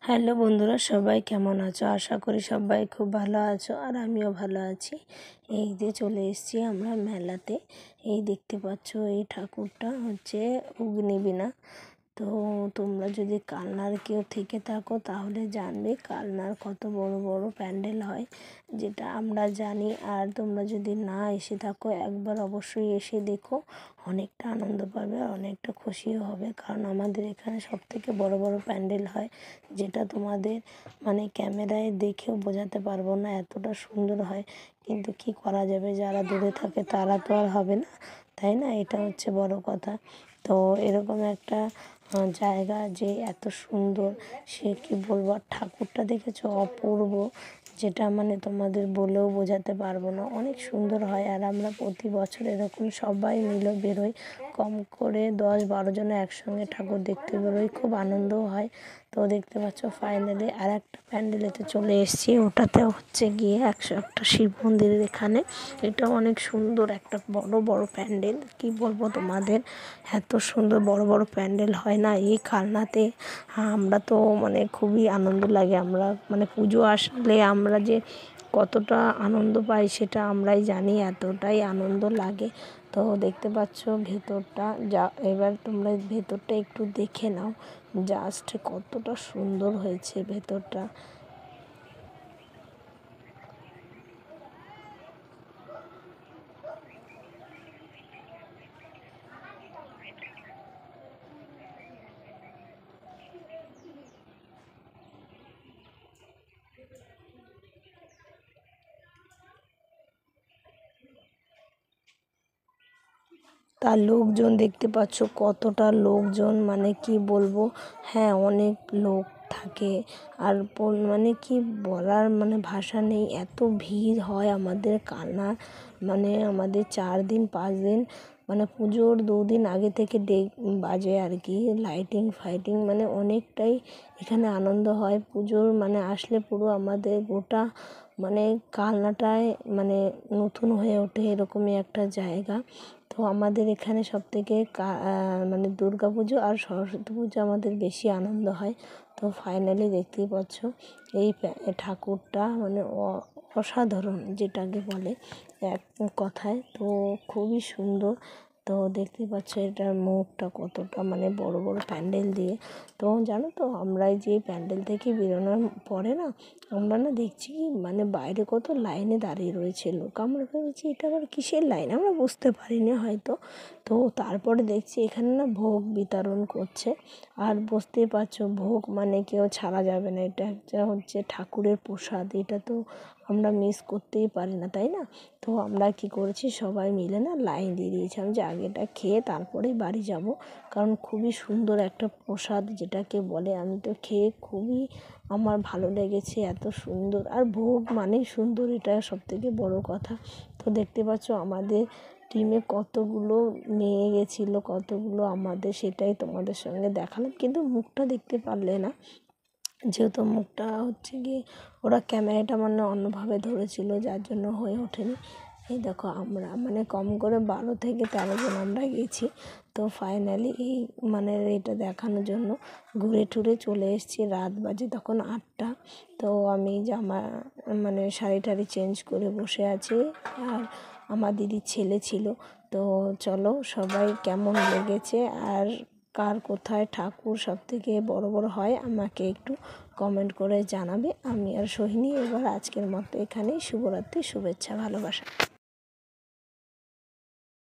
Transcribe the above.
Hello বন্ধুরা, সবাই কেমন আছো? আশা করি সবাই খুব ভালো আছো, আর আমিও ভালো আছি। এই যে চলে এসেছি আমরা মেলাতে। এই দেখতে পাচ্ছ, এই ঠাকুরটা হচ্ছে অগ্নিবীণা। তো তোমরা যদি কালনার কেউ থেকে থাকো তাহলে জানবে কালনার কত বড় বড় প্যান্ডেল হয়, যেটা আমরা জানি। আর তোমরা যদি না এসে থাকো, একবার অবশ্যই এসে দেখো, অনেকটা আনন্দ পাবে আর অনেকটা খুশিও হবে। কারণ আমাদের এখানে সবথেকে বড় বড় প্যান্ডেল হয়, যেটা তোমাদের মানে ক্যামেরায় দেখেও বোঝাতে পারবো না, এতটা সুন্দর হয়। কিন্তু কি করা যাবে, যারা দূরে থাকে তারা তো আর হবে না, তাই না? এটা হচ্ছে বড় কথা। তো এরকম একটা জায়গা যে এত সুন্দর, সে কি বলবো। আর ঠাকুরটা দেখেছো, অপূর্ব, যেটা মানে তোমাদের বলেও বোঝাতে পারবো না, অনেক সুন্দর হয়। আর আমরা প্রতি বছর এরকম সবাই মিলে বেরোই, কম করে 10-12 জনে একসঙ্গে ঠাকুর দেখতে বেরোই, খুব আনন্দও হয়। তো দেখতে পাচ্ছ ফাইনালি আর একটা প্যান্ডেলেতে চলে এসেছি। ওটাতে হচ্ছে গিয়ে একটা শিব মন্দিরের এখানে। এটা অনেক সুন্দর একটা বড় বড় প্যান্ডেল, কি বলবো তোমাদের, এত সুন্দর বড় বড় প্যান্ডেল হয় না এই কালনাতে। আমরা তো মানে খুবই আনন্দ লাগে, আমরা মানে পুজো আসলে আমরা যে কতটা আনন্দ পাই সেটা আমরাই জানি, এতটাই আনন্দ লাগে। তো দেখতে পাচ্ছ ভেতরটা, যা এবার তোমরা ভেতরটা একটু দেখে নাও, জাস্ট কতটা সুন্দর হয়েছে ভেতরটা। তার লোকজন দেখতে পাচ্ছ, কতটা লোকজন, মানে কি বলবো। হ্যাঁ, অনেক লোক থাকে। আর মানে কি বলার মানে ভাষা নেই, এত ভিড় হয় আমাদের কালনার। মানে আমাদের 4 দিন 5 দিন, মানে পুজোর 2 দিন আগে থেকে বাজে আর কি, লাইটিং ফাইটিং, মানে অনেকটাই এখানে আনন্দ হয়। পুজোর মানে আসলে পুরো আমাদের গোটা মানে কালনাটায় মানে নতুন হয়ে ওঠে, এরকমই একটা জায়গা। তো আমাদের এখানে সবথেকে মানে দুর্গা পুজো আর সরস্বতী পুজো আমাদের বেশি আনন্দ হয়। তো ফাইনালি দেখতেই পাচ্ছ এই ঠাকুরটা মানে অসাধারণ, যেটাকে বলে এক কথায়। তো খুবই সুন্দর। তো দেখতেই পাচ্ছ এটার মুখটা কতটা মানে বড় বড় প্যান্ডেল দিয়ে। তো জানো তো, আমরা যে প্যান্ডেল থেকে বেরোনোর পরে না, আমরা না দেখছি মানে বাইরে কত লাইনে দাঁড়িয়ে রয়েছে লোক। আমরা ভেবেছি এটা আবার কিসের লাইন, আমরা বুঝতে পারিনি হয়তো। তো তারপরে দেখছি এখানে না ভোগ বিতরণ করছে। আর বুঝতেই পারছো, ভোগ মানে কেউ ছাড়া যাবে না, এটা একটা হচ্ছে ঠাকুরের প্রসাদ, এটা তো আমরা মিস করতেই পারি না, তাই না? তো আমরা কি করেছি, সবাই মিলে না লাইন দিয়ে দিয়েছিলাম যে আগেটা খেয়ে তারপরেই বাড়ি যাব। কারণ খুবই সুন্দর একটা প্রসাদ, যেটাকে বলে, আমি তো খেয়ে খুবই আমার ভালো লেগেছে, এত সুন্দর। আর ভোগ মানেই সুন্দর, এটা সবথেকে বড় কথা। তো দেখতে পাচ্ছ আমাদের টিমে কতগুলো মেয়ে গেছিলো, কতগুলো আমাদের, সেটাই তোমাদের সঙ্গে দেখালাম, কিন্তু মুখটা দেখতে পারলে না, যেহেতু মুখটা হচ্ছে গিয়ে ওরা ক্যামেরাটা মানে অন্যভাবে ধরেছিল, যার জন্য হয়ে ওঠেনি। এই দেখো আমরা মানে কম করে 12 থেকে 13 জন আমরা গেছি। তো ফাইনালি এই মানে এটা দেখানোর জন্য ঘুরে টুরে চলে এসেছি। রাত বাজে তখন 8টা। তো আমি জামা মানে শাড়ি টাড়ি চেঞ্জ করে বসে আছি, আর আমার দিদির ছেলে ছিল। তো চলো, সবাই কেমন লেগেছে আর কার কোথায় ঠাকুর সবথেকে বড় বড় হয় আমাকে একটু কমেন্ট করে জানাবে। আমি আর সোহিনী এবার আজকের মতো এখানেই, শুভরাত্রি, শুভেচ্ছা, ভালোবাসা।